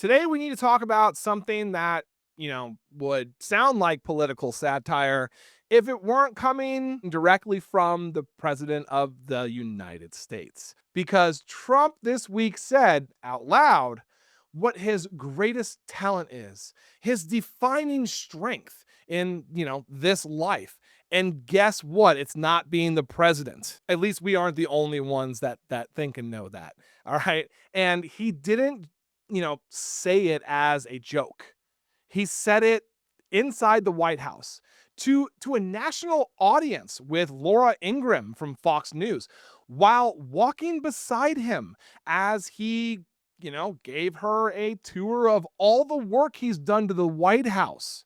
Today, we need to talk about something that, would sound like political satire if it weren't coming directly from the president of the United States. Because Trump this week said out loud what his greatest talent is, his defining strength in, this life. And guess what? It's not being the president. At least we aren't the only ones that think and know that. All right. And he didn't say it as a joke. He said it inside the White House to a national audience with Laura Ingraham from Fox News while walking beside him as he, gave her a tour of all the work he's done to the White House,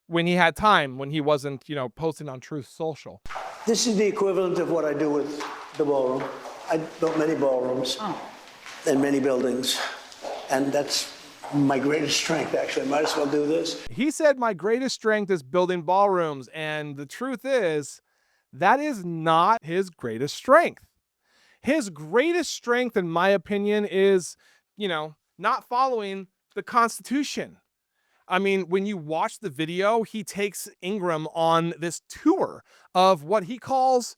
when he had time, when he wasn't, posting on Truth Social. This is the equivalent of what I do with the ballroom. I built many ballrooms in many buildings, and that's my greatest strength, actually. Might as well do this. He said, my greatest strength is building ballrooms, and the truth is, that is not his greatest strength. His greatest strength, in my opinion, is, not following the Constitution. I mean, when you watch the video, he takes Ingraham on this tour of what he calls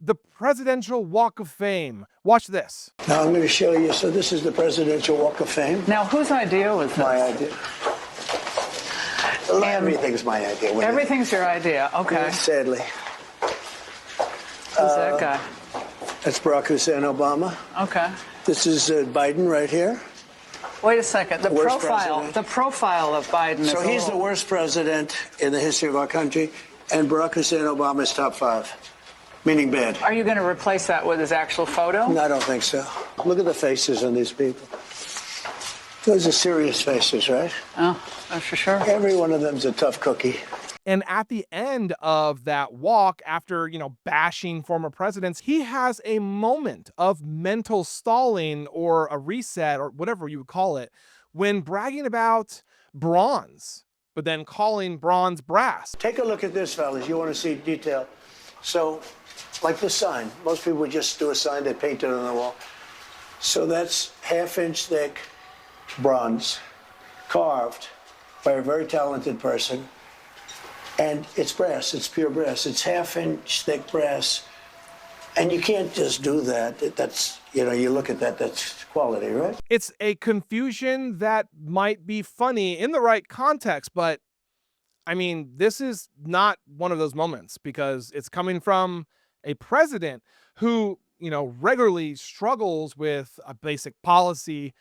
the Presidential Walk of Fame. Watch this. Now I'm going to show you. So this is the Presidential Walk of Fame. Now, whose idea was this? My idea. Everything's my idea. Everything's your idea. Okay. Sadly. Who's that guy? That's Barack Hussein Obama. Okay. This is Biden right here. Wait a second. The Worst profile. president. The profile of Biden. So he's the worst president in the history of our country, and Barack Hussein Obama is top 5, meaning bad. Are you going to replace that with his actual photo? No, I don't think so. Look at the faces on these people. Those are serious faces, right? Oh, for sure. Every one of them's a tough cookie. And at the end of that walk, after, bashing former presidents, he has a moment of mental stalling or a reset or whatever you would call it when bragging about bronze, but then calling bronze brass. Take a look at this, fellas. You want to see detail. So, like this sign. Most people would just do a sign, they paint it on the wall. So that's half-inch thick bronze, carved by a very talented person. And it's brass, it's pure brass. It's half-inch thick brass. And you can't just do that. That's, you look at that, that's quality, right? It's a confusion that might be funny in the right context, but I mean, this is not one of those moments because it's coming from a president who, regularly struggles with a basic policy,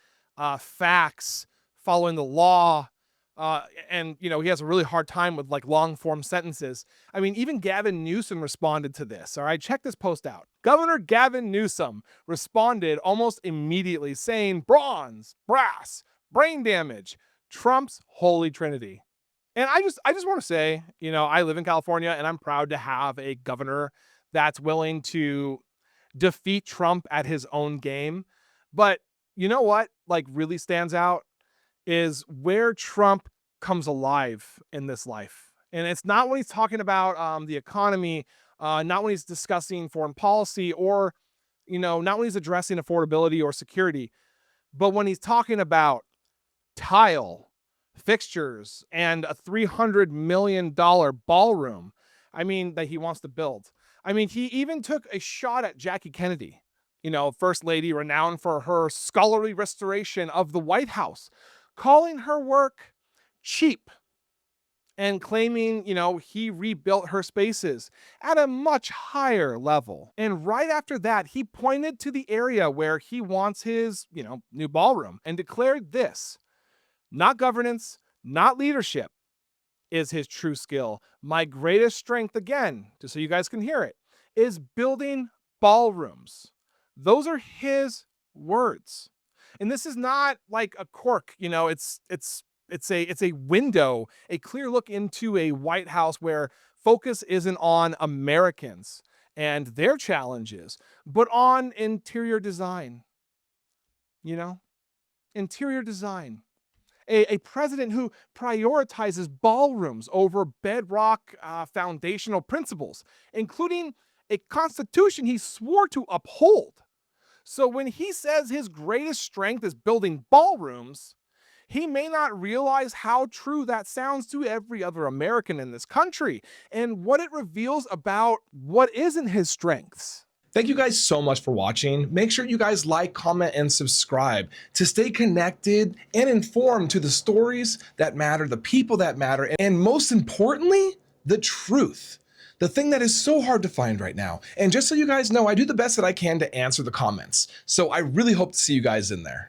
facts, following the law, and he has a really hard time with like long form sentences. I mean, even Gavin Newsom responded to this. All right, check this post out. Governor Gavin Newsom responded almost immediately saying bronze, brass, brain damage, Trump's holy trinity. And I just want to say, I live in California and I'm proud to have a governor that's willing to defeat Trump at his own game. But you know what like really stands out is where Trump comes alive in this life. And it's not when he's talking about the economy, not when he's discussing foreign policy or, not when he's addressing affordability or security, but when he's talking about tile, fixtures, and a $300 million ballroom, that he wants to build. He even took a shot at Jackie Kennedy, First Lady renowned for her scholarly restoration of the White House, calling her work cheap and claiming, he rebuilt her spaces at a much higher level. And right after that, he pointed to the area where he wants his, new ballroom and declared this: not governance, not leadership is his true skill. My greatest strength, again, just so you guys can hear it, is building ballrooms. Those are his words. And this is not like a quirk, it's a window, a clear look into a White House where focus isn't on Americans and their challenges, but on interior design. Interior design. A president who prioritizes ballrooms over bedrock foundational principles, including a constitution he swore to uphold. So when he says his greatest strength is building ballrooms, he may not realize how true that sounds to every other American in this country and what it reveals about what isn't his strengths. Thank you guys so much for watching. Make sure you guys like, comment, and subscribe to stay connected and informed to the stories that matter, the people that matter, and most importantly, the truth. The thing that is so hard to find right now. And just so you guys know, I do the best that I can to answer the comments. So I really hope to see you guys in there.